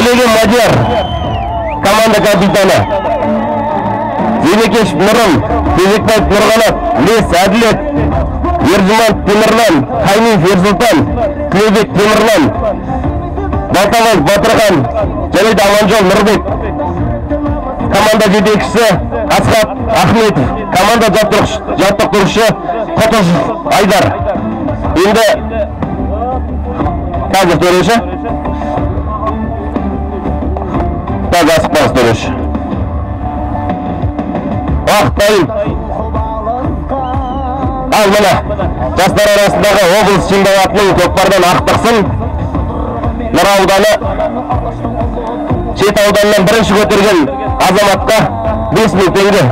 Төлеген Мадияр, команда капитаны. Зейнекеш Нұрым, Тезекбаев Нұрғанат, Лес Әділет, Ержиман Темірлан, Қайнев Ерсұлтан, Тілеубек Темірлан, Балтабай Батырхан, және Аманжол Нұрбек. Команда жетекшісі Асхат Ахметов, команда жаттықтырушы Қотышев Айдар. Енді қазір төреші. Қазір асықпаңыз төреші. Ақтайым. Ал мына жастар арасындағы облыс чемпионатының көкпардан ақтықсын. Нұра ауданы Шет ауданынан бірінші көтерген азаматқа 5.000 теңге.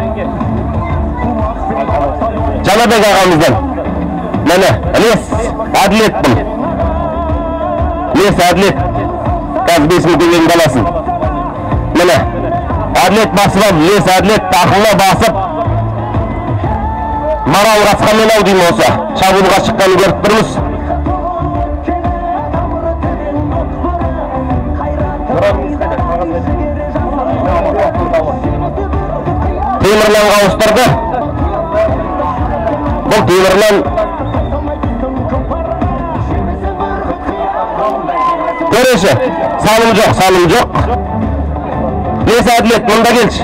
Жанабек ағамыздан. Міне, Лес Әділеттің. Лес Әділет. Қазір 5.000 теңгені аласын. Міне, Әділет басып алып, Лес Әділет тақылына басып, Марал Расқамен ау деймін осы. Шабуылға шыққанын көріп тұрмыз. Темірланға ауыстырды. Бұл Темірлан төреші. Салым жоқ. Лес Әділет, мұнда келші.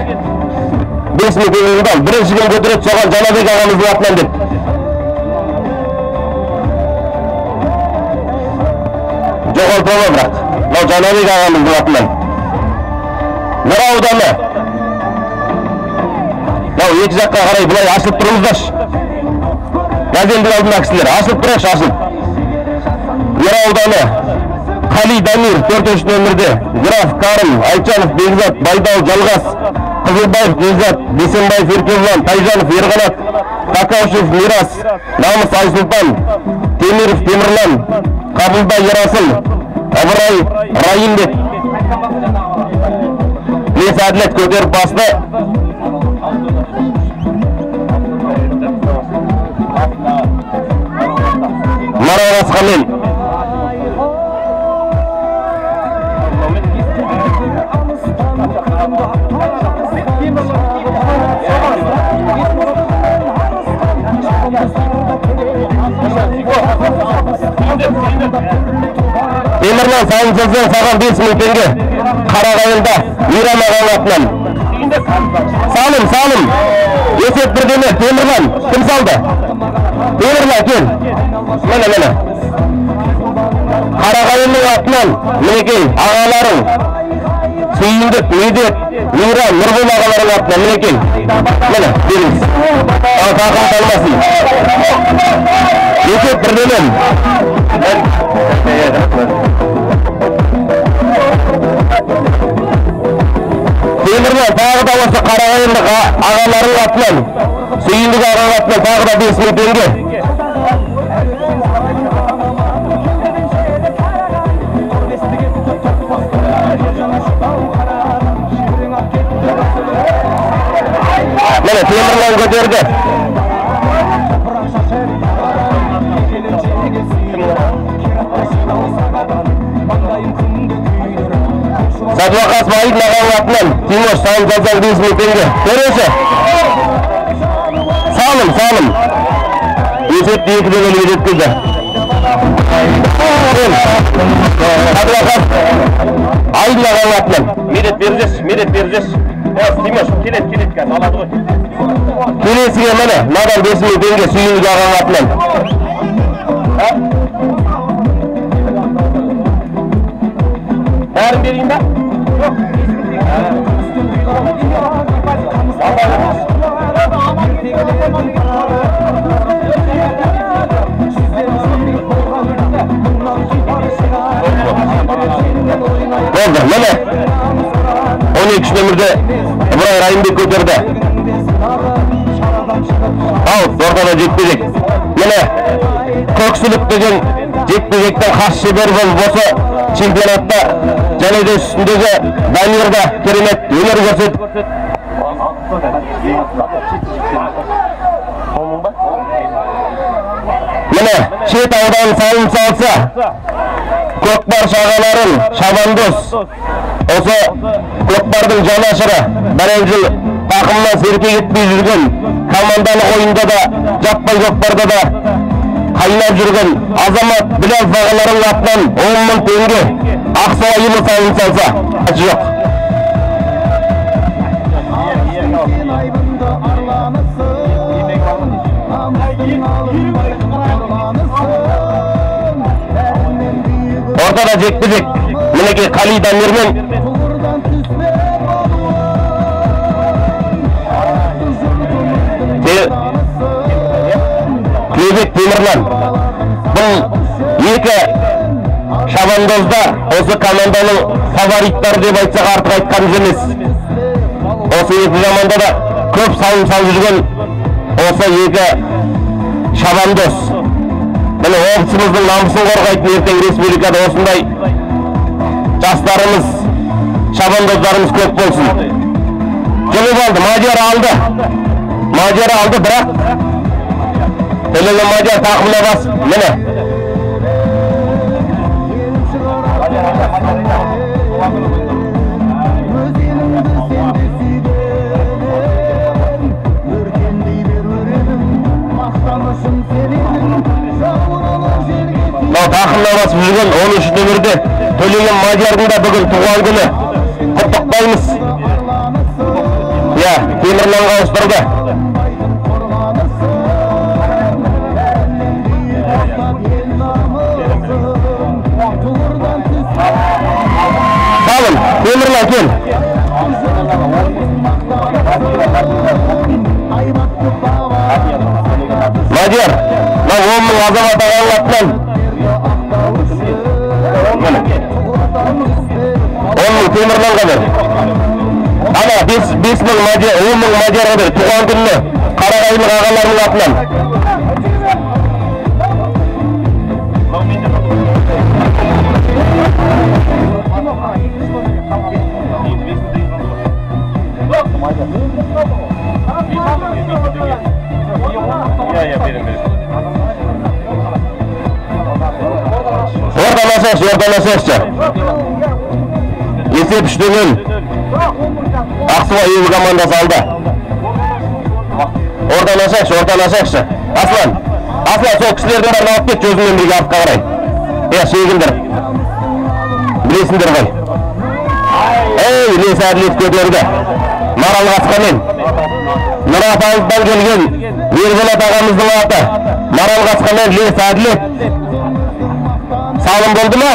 5.000 теңгені ал. Бірінші кім көтереді, соған Жанабек ағамыздың атынан деп. Жоғалтпама бірақ. Мынау Жанабек ағамыздың атынан. Нұра ауданы. Мынау екі жаққа қарай бұлай ашылып тұрыңыздаршы. Газелдің алдында кісілер. Ашылып тұрайықшы, ашылып. Нұра ауданы. Қали Дамир, 4-ші нөмірде. Граф Карым, Айтжанов Бекзат, Байдал Жалғас, Қызылбаев Бекзат, Бесенбаев Еркебұлан, Тайжанов Ерғанат, Такаушев Мирас, Намыс Айсұлтан, Темиров Темірлан, Қабылда Ерасыл, Абырай Райымбек. Лес Әділет көтеріп басты. Марал Расқамен. Темірлан Сайынсыздан саған 5.000 теңге. Қарағайында Мирам ағаның атынан. Салым. Есеп бірдеме. Темірлан. Кім салды? Темірлан, кел. Міне. Қарағайының атынан. Мінекей, ағаларың. Сүйіндік, Медет, Мирам, Нұрбол ағаларың атынан. Мінекей. Міне, беріңіз. Тақым қалмасын. Есеп бірдемен. Темірлан тағы да осы Қарағайындық ағаларың атынан, Сүйіндік ағаның атынан тағы да 5.000 теңге. Міне Темірлан көтерді. Садуақас Майын ағаның атынан Тимош салым жазар 5.000 теңге. Төреші. Салым. Есепті 2-0-ге жеткізді. Садуақас Айын ағаның атынан. Медет берзеш. Тимош, келет қазір, алады ғой. Келесіге міне, надан 5.000 теңге Сүйіндік ағаның атынан. Бәрін берейін ба? Болды, міне 12-ші нөмірде Ыбырай Райымбек көтерді. Ал, ортада жекпе-жек. Міне Көксілік деген жекпе-жектен қас шебер болып осы чемпионатта және де үстіндегі Дамирда керемет өнер көрсетіп. Міне Шет ауданын салым салса, көкпар шағаларын Шабандос Осы көкпардың жанашыры, бірер жыл тақымнан серке кетпей жүрген, командалық ойында да, жаппай көкпарда да қайнап жүрген Азамат Біләл ағаларының атынан 10.000 теңге Ақсу айылы салым салса, жоқ. Ортада жекпе-жек мінекей Қали Дамирмен Тілеубек Темірлан. Бұл екі шабандозда осы команданың фавориттары деп айтсақ артық айтқанымыз емес. Осы екі заманда да көп салым салып жүрген осы екі шабандоз. Міне облысымыздың намысын қорғайтын ертең республикада осындай жастарымыз, шабандоздарымыз көп болсын. Жылып алды, Мадияр алды, бірақ Төлеген Мадияр тақымына басып, міне. Тақымына басып жүрген 13 нөмірде Төлеген Мадиярдың да бүгін туған күні. Құттықтаймыз. Темірланға ауыстырды. Салым, Темірлан кел. Мадияр, 10.000 Азамат ағаның атынан 10.000 Темірланға бер. Ана 5.000 Мадияр, 10.000 Мадиярға бер. Туған күніне Қарағайлық ағаларының атынан. Орталасақшы. Есеп 3-0. Ақсу айылы командасы алды. Орталасақшы. Аслан, сол кісілерді бәрін алып кет, өзіңмен бірге артқа қарай. Шегіндір. Білесіңдер ғой. Ілес әділет көтерді. Марал Қасқамен. Мұрат ауылдан келген Ерболат ағамыздың аты. Марал Қасқамен Ілес әділет. Салым болды ма?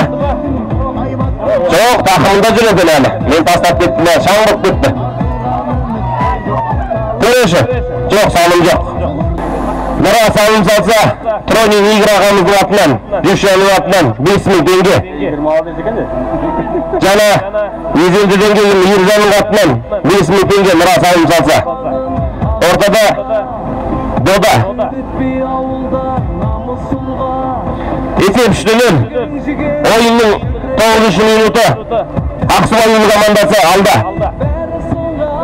Жоқ, тақымында жүреді әлі. Мен тастап кеттім, шаңғырып кетті. Көреші? Жоқ, салым жоқ. Бұра салым салса, Тронин Игр ағамыздың атынан, Дүйшенің атынан 5.000 теңге. Жана Езелдіден келген Ержанның атынан 5.000 теңге мұра салым салса. Ортада Дода. Есеп 3-0. Ойынның 9-шы минуты Ақсу айылы командасы алды.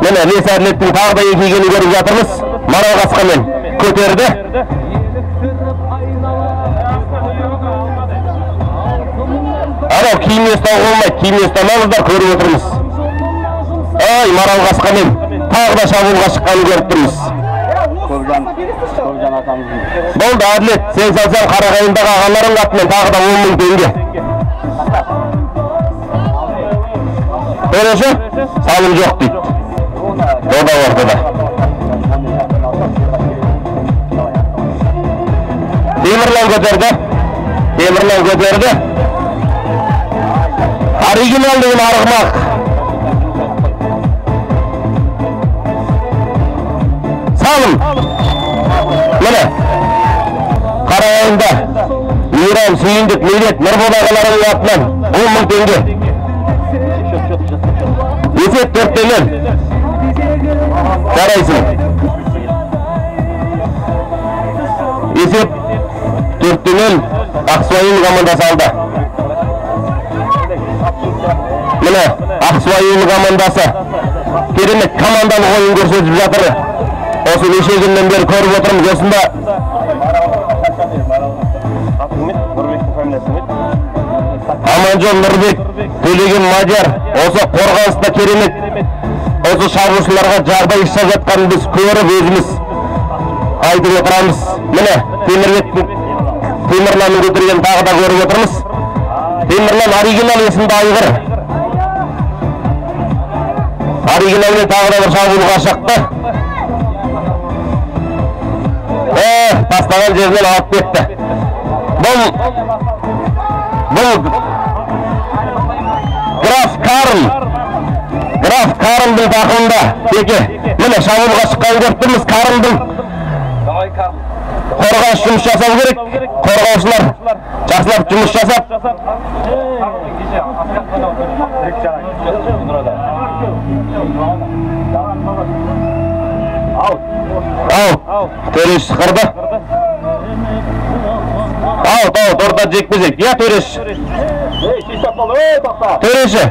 Міне Ілес әділеттің тағы да екігені көріп жатырмыз. Марал Қасқамен көтерді. Анау киімне ұстауға болмайды, киімне ұстамаңыздар, көріп отырмыз. Марал Қасқамен тағы да шабуылға шыққанын көріп тұрмыз. Болды, әділет, сен салсаң Қарағайындағы ағаларың атымен тағы да 10.000 теңге. Көреші? Салым жоқ дейді. Дода ортада. Темірлан көтерді. Оригиналдығын арғымақ. Салым. Міне. Қарағайында Мейрам, Сүйіндік, Мейлет, Нұрбол ағаларының атынан 10.000 теңге. Есеп 4-0. Қарайсың. Есеп 4-0. Ақсу айылы командасы алды. Міне Ақсу айылы командасы керемет командалық ойын көрсетіп жатыр. Осы неше күннен бері көріп отырмыз. Осында Аманжол Нұрбек, Төлеген Мадияр, осы қорғаныста керемет. Осы шабуылшыларға жағдай жасап жатқанын біз көріп өзіміз айтып отырамыз. Міне Темірланның көтерген тағы да көріп отырмыз. Темірлан оригинал есімді айғыр. Оригиналмен тағы да бір шабуылға шықты. Тастаған жерінен алып кетті. Бұл Граф Карымдың тақымында. Теке, міне шабуылға шыққан көріп тұрмыз. Карымдың қорғаныс жұмыс жасау керек. Қорғаушылар жақсылап жұмыс жасап. Төреш сықырды. Орта жекпе-жек. Я Төреш. Төреші.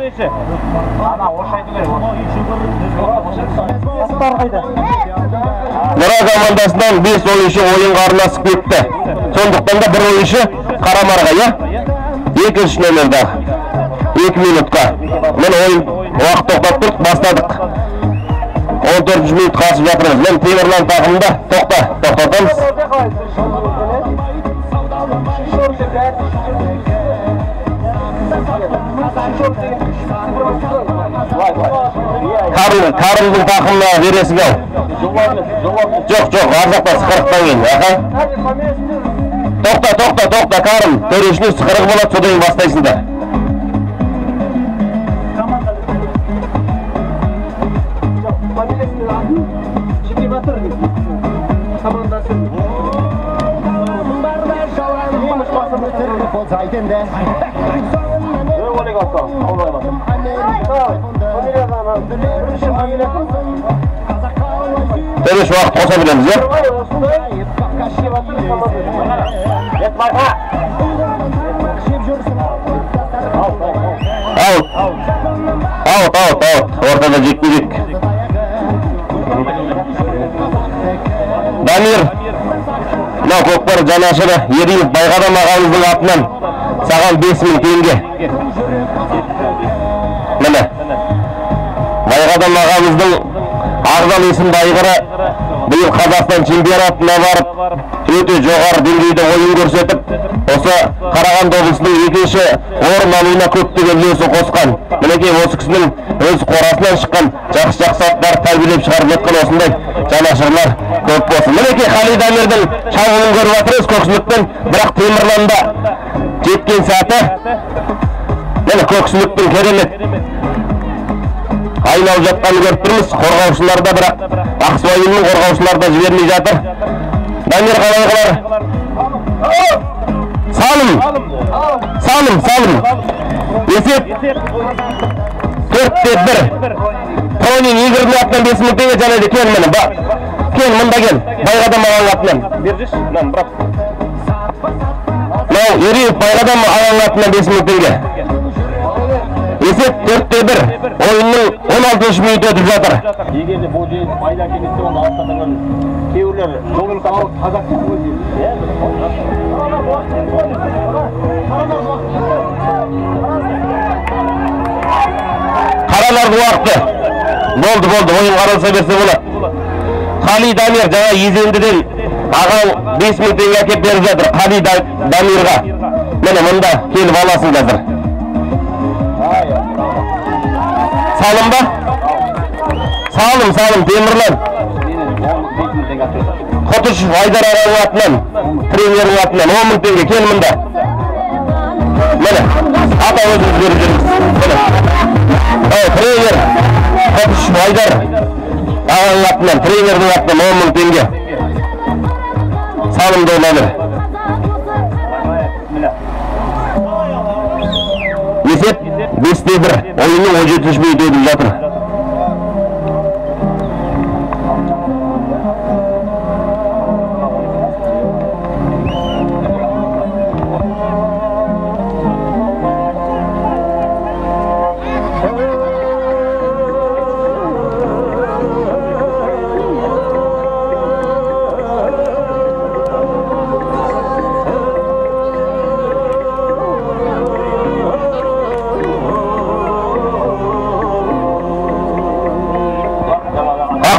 Нұра командасынан 5 ойыншы ойынға араласып кетті. Сондықтан да бір ойыншы Қарамарға, я? Екінші нөмірді. 2 минутқа. Мен ойын уақыт тоқтап тұрып бастадық. 14 минут қасып жатырмыз. Мен Темірлан тақымында тоқтатамыз. Карымдың тақымына бересің ау. Жоқ, арзақта сықырықтан кейін. Тоқта, Карым. Төрешінің сықырығы болады, содан бастайсыңдар. Төреш уақыт қоса білеміз, е? Аут. Ортада жекпе-жек. Дамир, мынау көкпар жанашыры Ериев Байғадам ағамыздың атынан саған 5.000 теңге. Міне, Байғадам ағамыздың Ағзам есімді айғыры биыл Қазақстан чемпионатына барып, өте жоғары деңгейде ойын көрсетіп, осы Қарағанды облысының екінші орын алуына көптеген үлесін қосқан. Мінекей осы кісінің өз қорасынан шыққан жақсы аттарды тәрбиелеп шығарып жатқан осындай жанашырлар көп болсын. Мінекей Қали Дамирдің шабуылын көріп жатырмыз көкшіліктен, бірақ Темірланда жеткен сәті. Міне көкшіліктің керемет айналып жатқанын көріп тұрмыз. Қорғаушыларда, бірақ Ақсуайымның қорғаушыларда жібермей жатыр. Дамир қалай қылар? Салым. Есеп 4-1. Тронин Игорьдің атынан 5.000 теңге жарайды. Кен мені. Кен, мұнда кел. Байғадам ағаның атынан. Бержіші? Брат. Ериев Байғадам ағаның атынан 5.000 теңге. Есеп 4-1. Ойынның 16 минут өтіп жатыр. Егерде бұл жүйін пайда келесі оны алтаныңын кейуілер жолын сағалып қазақ көзі. Қаралардың уақыты. Болды, ойын қаралса берсе болады. Қали Дамир жаңа Езендіден ағаң 5.000 теңге әкеп беріп жатыр. Қали Дамирға. Мені мұнда келіп аласың қазір. Салым ба? Салым, Темірлан. Құтышев Айдар ағаның атынан, тренердің атынан 10.000 теңге, кел мұнда. Мені, ата өзіміз беріп жүрміз. Тренер Құтышев Айдар ағаның атынан, тренердің атынан 10.000 теңге. Салымды ойнады. Есеп 5-1. Ойынның 17 минут өтіп жатыр.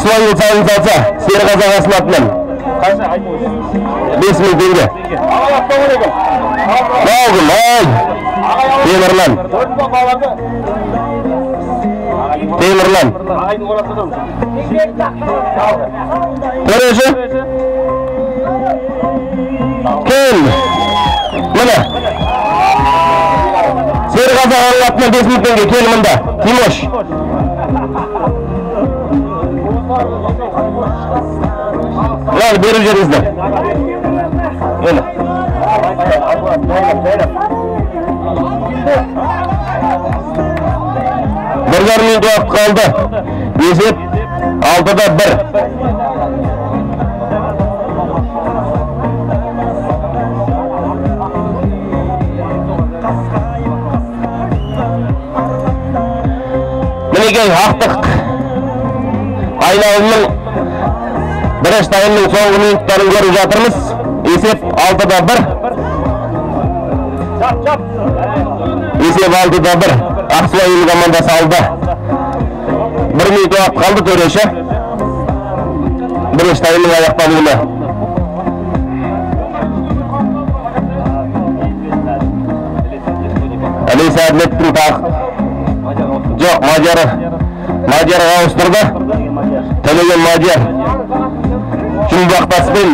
Ақсуайыл салын салса, Серғазы ағасының атынан. 5.000 теңге. Балғын, ай! Темірлан. Темірлан. Төреші? Кел! Міне! Серғазы ағасының атынан 5.000 теңге. Кел мұнда. Тимош. Lan beri üzerinizde. Öyle. Bir yarım minut vakit kaldı. Esep 6'da 1. Minekey haqtık. Aynağının Бірінші тайымның соңғы минуттарын көріп жатырмыз. Есеп 6'да 1. Есеп 6'да 1. Ақсуайыл командасы алды. 1 минут уақыт қалды төреші. Бірінші тайымның аяқталуына. Әлейса Әділеттің тағы. Жоқ, Мадияр ауыстырды. Төлеген Мадияр. Жұмбақтаспен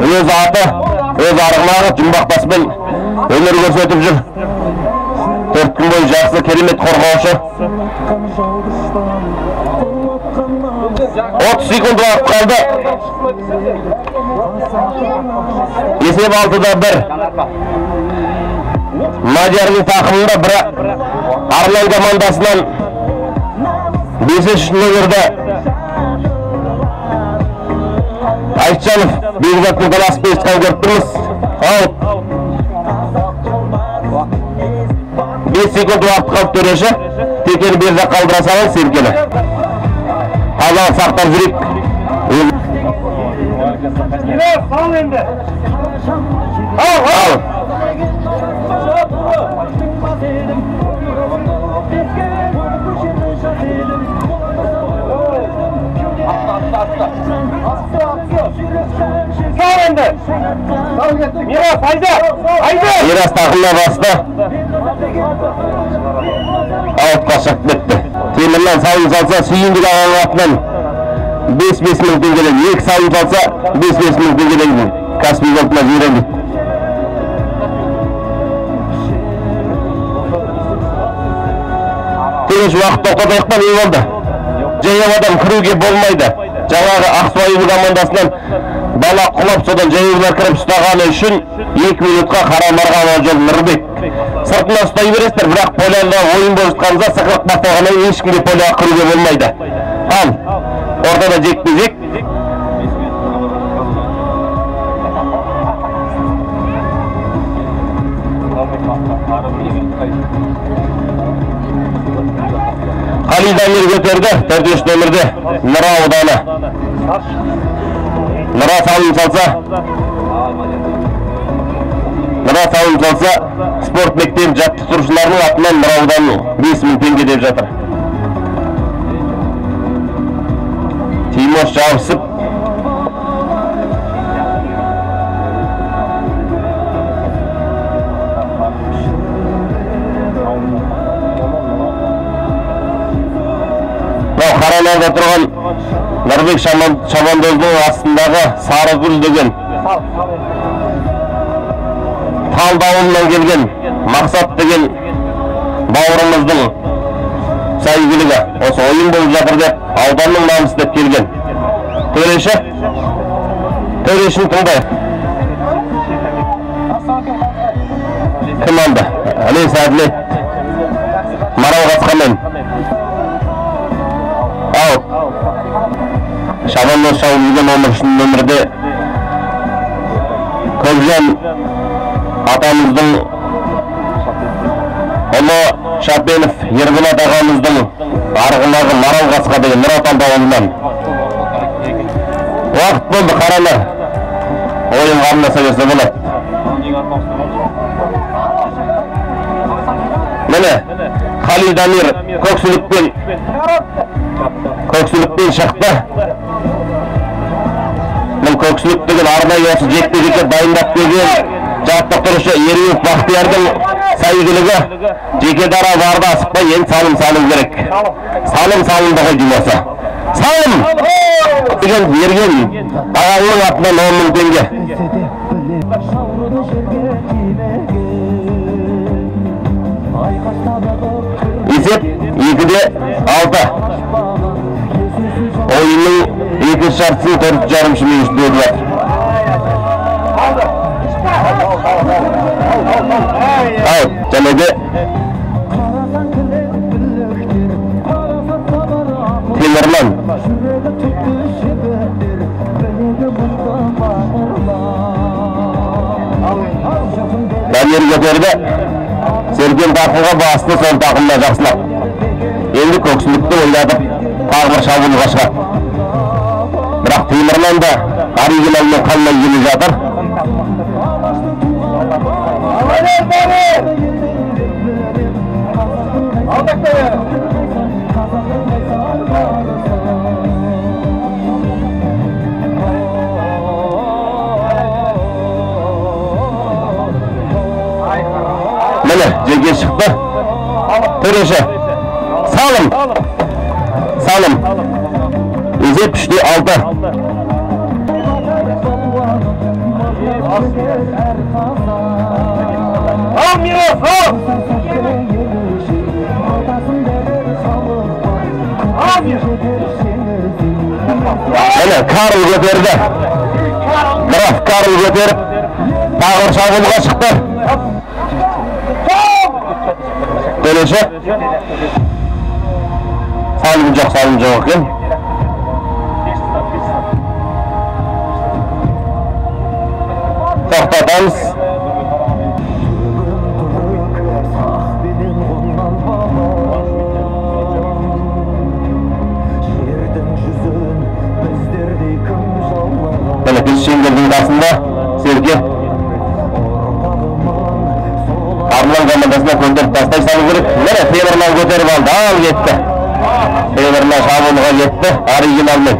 өз аты, өз арғынағы жұмбақтаспен өнер көрсетіп жүр. 4 күн бойы жақсы керемет қорғаушы. 30 секунд уақыт қалды. Есеп 6'да 1. Мадиярдың тақымында бір Арлан командасынан 5-ші нөмірді Айтжанов Бекзаттың таласып естіқан көріп тұрмыз. Аут. 5 секунд уақыт қалып төреші. Текені бер жақ қалдыра салың Серкені. Аллаға сақтап жүрек. Ал енді. Ал. Мирас тақымына басты. Аутқа шығып кетті. Темірлан салын салса, сүйіндік ағаның атынан 5-5 мың теңгелен. 2 салын салса, 5-5 мың теңгелен. Каспий голдына жүйренді. Төреші уақыт тоқтатайық па не болды? Жаяу адам кіруге болмайды. Жаңағы Ақсуайыл командасынан бала құлап содан жаяуына кіріп ұстағаны үшін 2 минутқа Қарамарған Жол Нұрбек. Сыртына ұстай бересіздер, бірақ поляда ойын болып жатқанымызда сықылық басталғаннан ешкімге поляға кіруге болмайды. Ал, ортада жекпе-жек. Қали Дамир көтерді, 4-ші нөмірде Нұра ауданы. Нұра салын салса, спорт мектеп жаттықтырушыларының атынан Нұра ауданының 5.000 теңге деп жатыр. Тимош жабысып. Қараларда тұрған Нұрбек Шабандоздың астындағы Сарыгүл деген Талдауылынан келген Мақсат деген бауырымыздың сәйгілігі осы ойын болып жатыр деп ауданның намысы деп келген. Төрешін тыңдайық. Кім алды? Әлейса Әділет. Марал Қасқамен. Аут. Шабандоз Шауылдың 13-ші нөмірде Көкжан атамыздың ұлы Шапенов Ерболат ағамыздың арғынағы Марал Қасқа деген Нұра ауылынан. Уақыт болды, қаралар. Ойын қарындаса берсе болады. Міне, Halil Damir көксілікпен шықты. Бұл көксілік деген арнайы осы жекпе-жекке дайындап берген жаттықтырушы Ереуов Бақтиярдың сәйгілігі жеке дара барды асықпай енді салым керек. Салым ғой жұмасы. Салым! Деген берген ағалының атынан 10.000 теңге. Есеп 2-6. Ойынның екінші жартысын 4,5 минут өтіп жатыр. Және де Темірлан Дамир көтерді. Серген тақылға басты сон тақымда жақсылап. Енді көксілікті ойладып, тағы бір шабуылға шығады. Бірақ Темірлан да оригиналмен қалмай келе жатыр. Міне, жерге шықты. Төреші. Салым. Есеп 3-6. Міне, Карл көтерді. Граф Карл көтеріп, тағы шабуылға шықты. Төреші. Салым жоқ екен. Тоқтатамыз. Міне, біз шеңгелдің басында Серге Арлан командасына көндіріп тастай салу керек. Міне, Темірлан көтеріп алды, ал кетті. Темірлан шабуылға кетті, оригиналмен.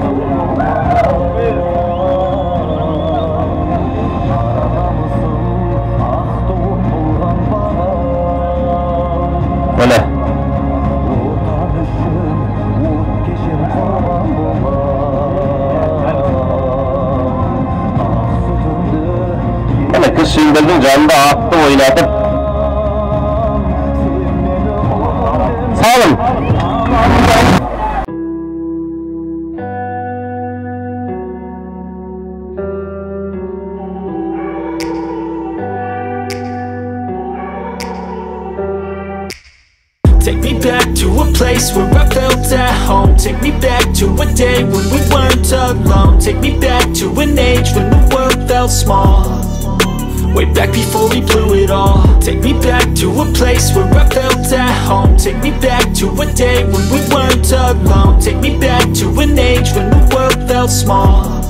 Міне. Міне, кіз шеңгелдің жанында атты ойнатып Салым. Take me back to a place where I felt at home. Take me back to a day when we weren't alone. Take me back to an age when the world felt small. Way back before we blew it all. Take me back to a place where I felt at home. Take me back to a day when we weren't alone. Take me back to an age when the world felt small.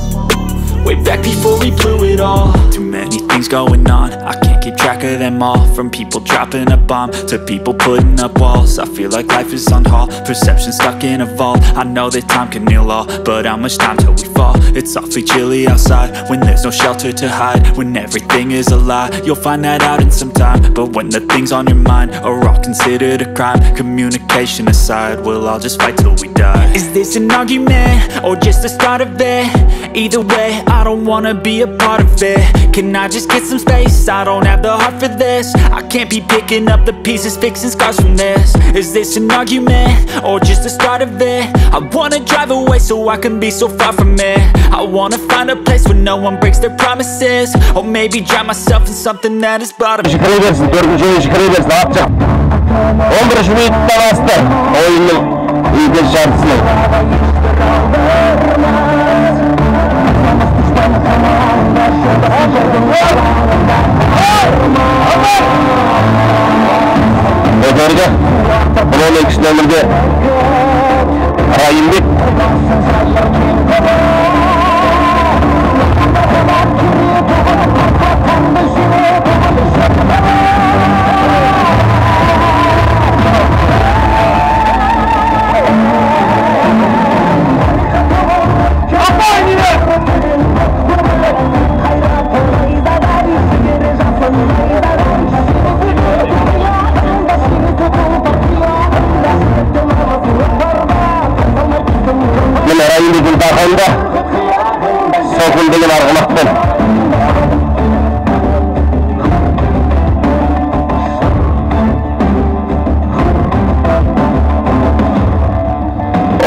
Way back before we blew it all. Too many things going on, I can't keep track of them all. From people dropping a bomb to people putting up walls. I feel like life is on hold, perception stuck in a vault. I know that time can heal all, but how much time till we fall? It's awfully chilly outside, when there's no shelter to hide. When everything is a lie, you'll find that out in some time. But when the things on your mind are all considered a crime, communication aside, we'll all just fight till we die. Is this an argument, or just the start of it? Either way, I don't wanna be a part of it. Can I just get some space? I don't have the heart for this. I can't be picking up the pieces, fixing scars from this. Is this an argument, or just the start of it? I wanna drive away so I can be so far from it. I wanna find a place where no one breaks their promises. Or maybe drown myself in something that is bottom. Ödörde, bunun ikisi nömrde Rayimlik. мен Арғымақпен.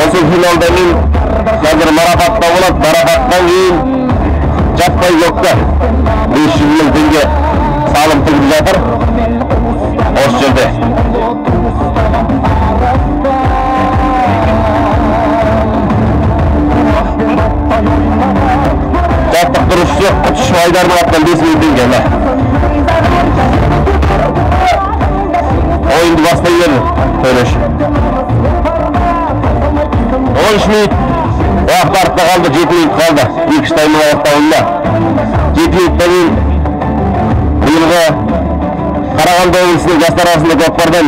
Осы финалда мен қазір марапатта болады. Марапаттан кейін жаппай жоқта 500 мың теңге салым тігіп жатыр. Осы жерде. Жаттықтырушысы Құтыш Айдардың атынан 5 мың теңге. Ойынды бастай берді Төлеш. 13 минут уақыт артта қалды, 7 минут қалды. Екінші таймның аяқтауында 7 минуттан кейін биылғы Қарағанды облысының жастар арасында көкпардан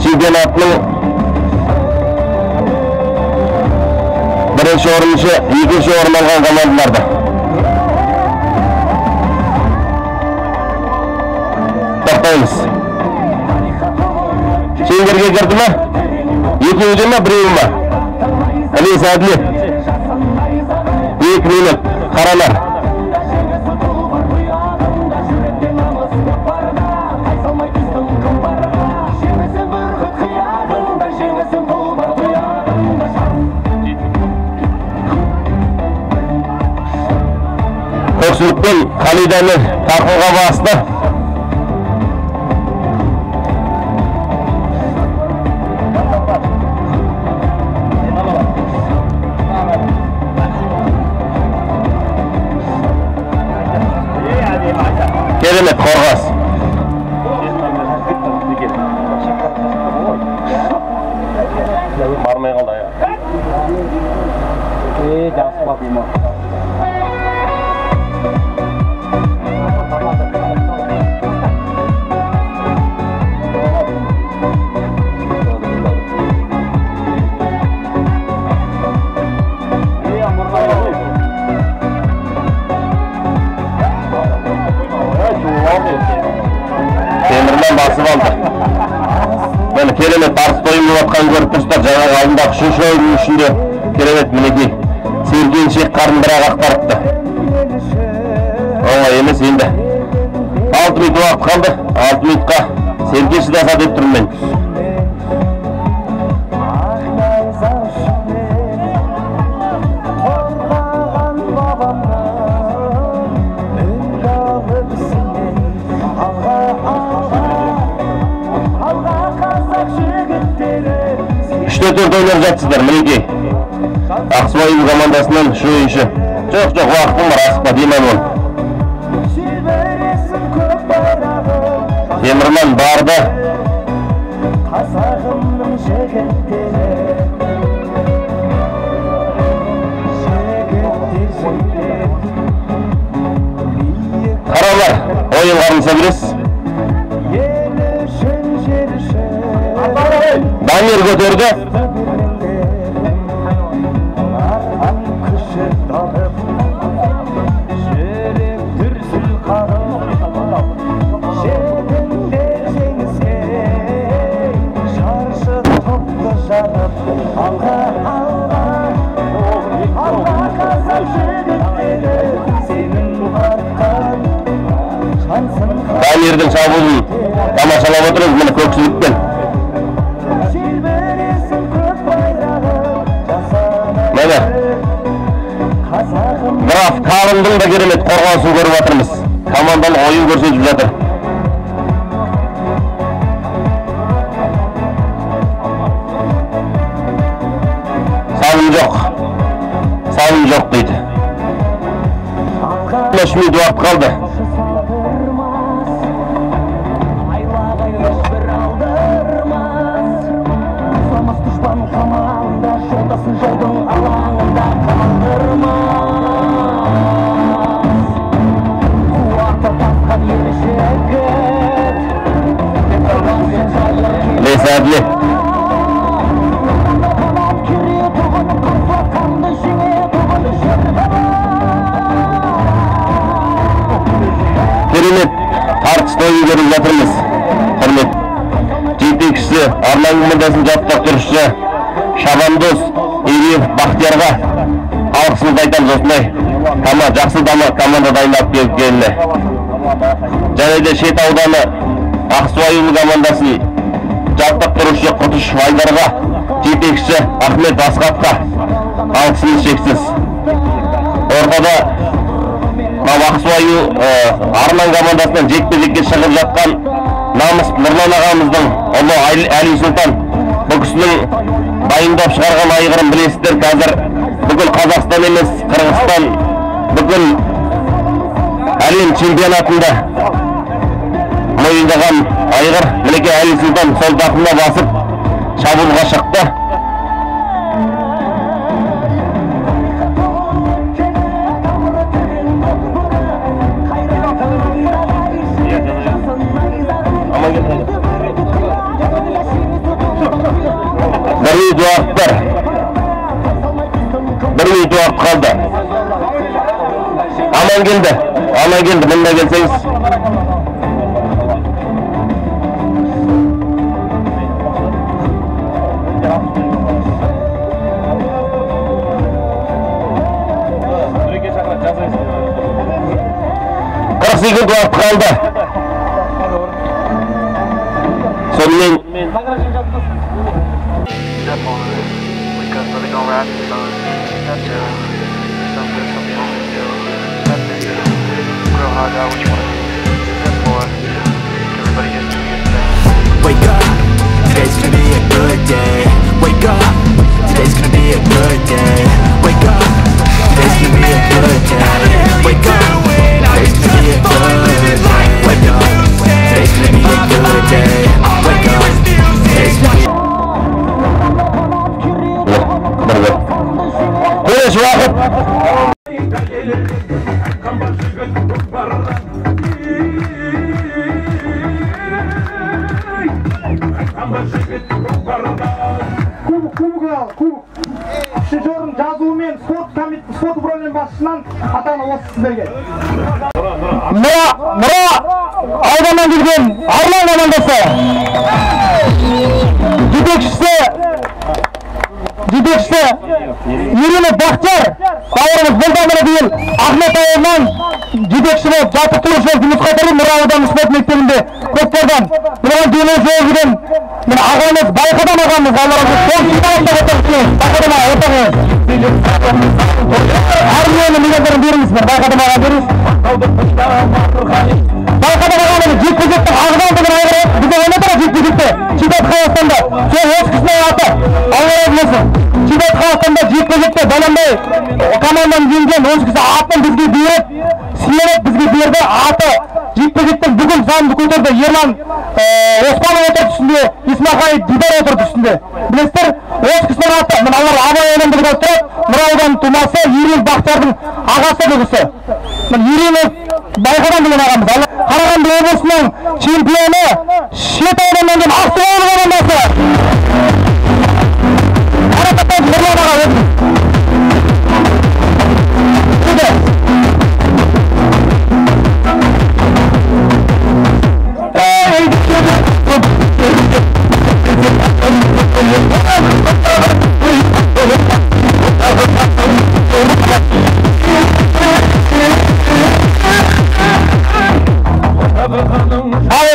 чемпионатының бірінші орыншы, екінші орын алған командаларды. Тоқтаймыз. Шеңберге кірді ме? Екеуі ме, біреуі ме? Ілес Әділет. 2 минут. Қаранар. Көксілікпен Қалиданы тақуға басты. Керемет Қорғас. Бармай қалды аяқ. Жақсы бақыма. Темірмен басып алды. Мен керемет арыс тойын болатқан көріп тұрсыздар. Жаңағы алдында үшінші ойынның ішінде керемет мінекей Сергеншек қарын бірақ ақтарыпты. Оңай емес енді. 6 минут уақыт қалды. 6 минутқа Сергенші де сат еп тұрмын мен. Төрт ойнап жатсыздар, мінекей. Ақсыбайым командасынан үш ойыншы. Жоқ, уақытым бар, асықпа деймін ол. Темірмен барды. Қаралар, ойын қарымса білесіз. Дамир көтерді. Дамирдің шабуылын тамашалап отырмыз міне көксілікпен. Міне Граф Қарындың да керемет қорғанысын көріп жатырмыз. Команданың ойын көрсетіп жатыр. Салым жоқ дейді. 3 минут уақыт қалды. Әділет. Керемет тартыс тойын көріп жатырмыз. Құрмет жетекшісі Арман командасын жаттықтырушысы Шабандос Бақтиярға алғысымызды айтамыз. Осындай жақсы команда дайындап келді. Және де Шет ауданы Ақсуайұлы командасын жаттықтырушы Құтыш Айдарға, жетекші Ахмет Асқатқа алғысымыз шексіз. Ортада Ақсуайұл Арман командасынан жекпе-жекке шығып жатқан намыс Нұрлан ағамыздың ұлы Әли Сұлтан. Бұл кісінің дайындап шығарған айғырын білесіздер. Қазір бүкіл Қазақстан емес, Қырғызстан бүкіл әлем чемпионатында мойындаған айғыр. Мінеке Әли Сұлтан сол тақымына басып шабуылға шықты. Bir minut vaqt kaldı. Aman geldi. Bunda gelseniz. Sekund vaqt kaldı. Sonымен Wake up, today's gonna be a good day. Wake up, today's gonna be a good day. Wake up, today's gonna be a good day. Wake up, today's gonna be a good day. Wake up, today's gonna be a good day. Wake up, today's gonna be Kılıç vakit. Кубок. Шежорын жазуымен спорт управлениесі басшысынан атағаны осы сіздерге. Мұра ауданнан келген Арман командасы. Жетекшісі Ирина Бақтияр бауырымыз бұлдан бері дейін Ахмет ауылынан жетекші болып жаттықтырушы жұмысқа тұрып Мұра ауданы спорт мектебінде көкпардан бұған дейін жол жүрген ағамыз Байқадам ағамыз аларымыз сол жиналымда отырсыз. Байқадам аға отырыңыз. Армияны мегендерін беріңіздер. Байқадам аға беріңіз. Байқадам ағамыз жекпе-жектің ағзалдығын айғыры бізде ойнатыра жекпе-жекті Чемпионат Қазақстанда сол өз кісінің аты Алла болсын. Чемпионат Қазақстанда жекпе-жекте баландай команданың жеңген өз кісі атын бізге беріп сыйлап бізге берді. Аты жекпе-жектің бүкіл санды көтерді. Ерлан Оспанов отыр түсінде, Исмақай Дидар отыр түсінде. Білесіздер, өз кісінің аты алар Абай аудандығында тұрып, Мұра ауданының тумасы Ирина Бақтиярдың ағасы бұл кісі. Ирина Байқадам деген ағамыз. Қарағанды облысының чемпионы Шет ауданынан келген Ақсуайұлы командасы. Қарапатан Нұрлан аға өзіңіз.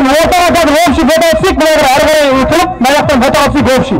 Ортаға қазір общий фото түсек, бұлар әрі қарай өтіліп, маяқтан фото түсек общий.